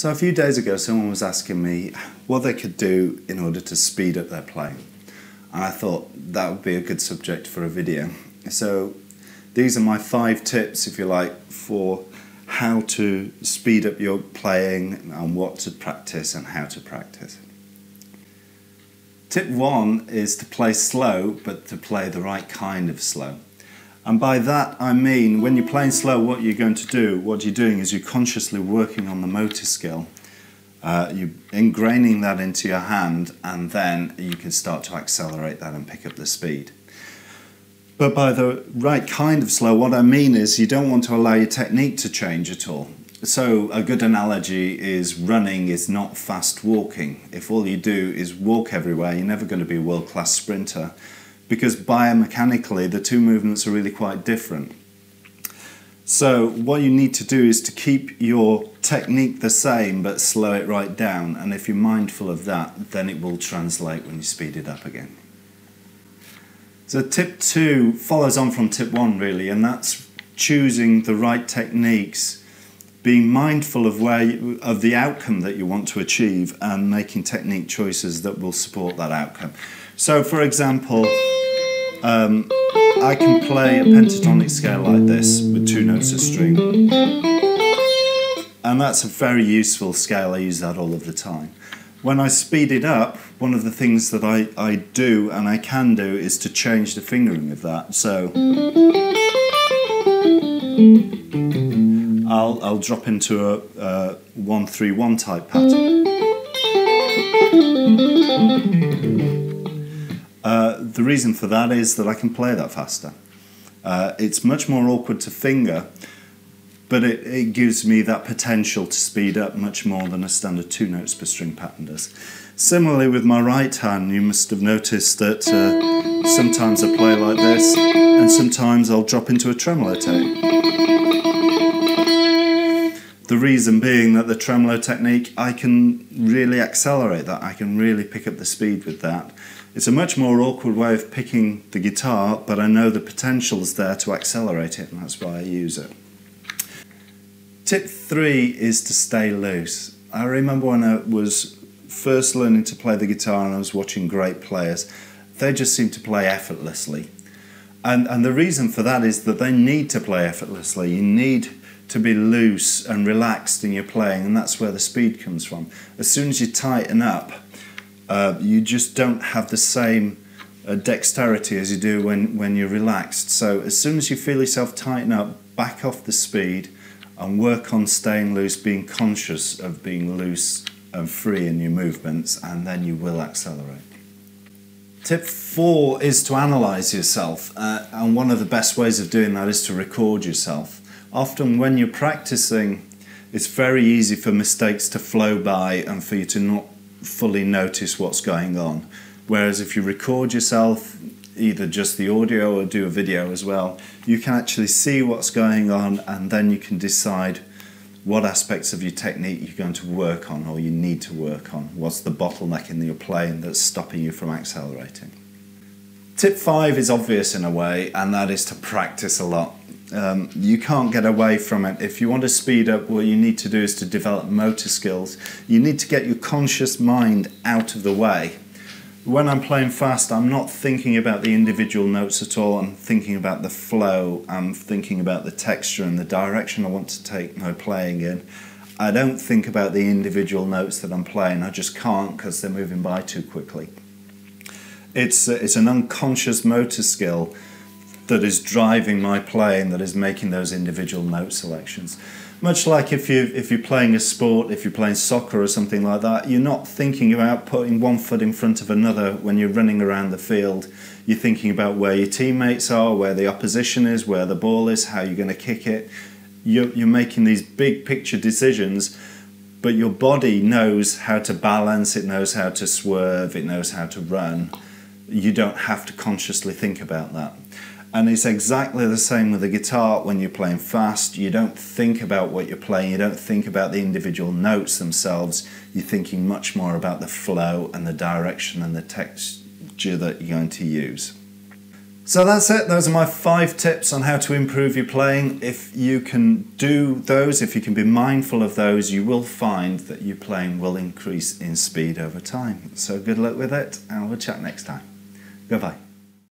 So a few days ago someone was asking me what they could do in order to speed up their playing, and I thought that would be a good subject for a video. So these are my 5 tips, if you like, for how to speed up your playing and what to practice and how to practice. Tip 1 is to play slow, but to play the right kind of slow. And by that I mean, when you're playing slow, what you're doing is you're consciously working on the motor skill. You're ingraining that into your hand, and then you can start to accelerate that and pick up the speed. But by the right kind of slow, what I mean is you don't want to allow your technique to change at all. So a good analogy is running is not fast walking. If all you do is walk everywhere, you're never going to be a world-class sprinter, because biomechanically the two movements are really quite different. So what you need to do is to keep your technique the same but slow it right down, and if you're mindful of that, then it will translate when you speed it up again. So tip 2 follows on from tip 1 really, and that's choosing the right techniques, being mindful of the outcome that you want to achieve and making technique choices that will support that outcome. So for example, I can play a pentatonic scale like this with 2 notes a string, and that's a very useful scale. I use that all of the time. When I speed it up, one of the things that I do and I can do is to change the fingering of that. So I'll drop into a 1-3-1 type pattern. The reason for that is that I can play that faster. It's much more awkward to finger, but it gives me that potential to speed up much more than a standard 2 notes per string pattern does. Similarly with my right hand, you must have noticed that sometimes I play like this, and sometimes I'll drop into a tremolo tape. The reason being that the tremolo technique, I can really accelerate that, I can really pick up the speed with that. It's a much more awkward way of picking the guitar, but I know the potential's there to accelerate it, and that's why I use it. Tip 3 is to stay loose. I remember when I was first learning to play the guitar and I was watching great players, they just seemed to play effortlessly. And the reason for that is that they need to play effortlessly. You need to be loose and relaxed in your playing, and that's where the speed comes from. As soon as you tighten up, you just don't have the same dexterity as you do when you're relaxed. So as soon as you feel yourself tighten up, back off the speed and work on staying loose, being conscious of being loose and free in your movements, and then you will accelerate. Tip 4 is to analyse yourself, and one of the best ways of doing that is to record yourself. Often when you're practicing, it's very easy for mistakes to flow by and for you to not fully notice what's going on. Whereas if you record yourself, either just the audio or do a video as well, you can actually see what's going on, and then you can decide what aspects of your technique you're going to work on or you need to work on. What's the bottleneck in your playing that's stopping you from accelerating? Tip 5 is obvious in a way, and that is to practice a lot. You can't get away from it. If you want to speed up, what you need to do is to develop motor skills. You need to get your conscious mind out of the way. When I'm playing fast, I'm not thinking about the individual notes at all. I'm thinking about the flow. I'm thinking about the texture and the direction I want to take my playing in. I don't think about the individual notes that I'm playing. I just can't, because they're moving by too quickly. It's an unconscious motor skill that is driving my playing, that is making those individual note selections. Much like if you're playing a sport, if you're playing soccer or something like that, you're not thinking about putting one foot in front of another when you're running around the field. You're thinking about where your teammates are, where the opposition is, where the ball is, how you're going to kick it. You're making these big picture decisions, but your body knows how to balance, it knows how to swerve, it knows how to run. You don't have to consciously think about that. And it's exactly the same with the guitar. When you're playing fast, you don't think about what you're playing, you don't think about the individual notes themselves, you're thinking much more about the flow and the direction and the texture that you're going to use. So that's it. Those are my 5 tips on how to improve your playing. If you can do those, if you can be mindful of those, you will find that your playing will increase in speed over time. So good luck with it, and we'll chat next time. Goodbye.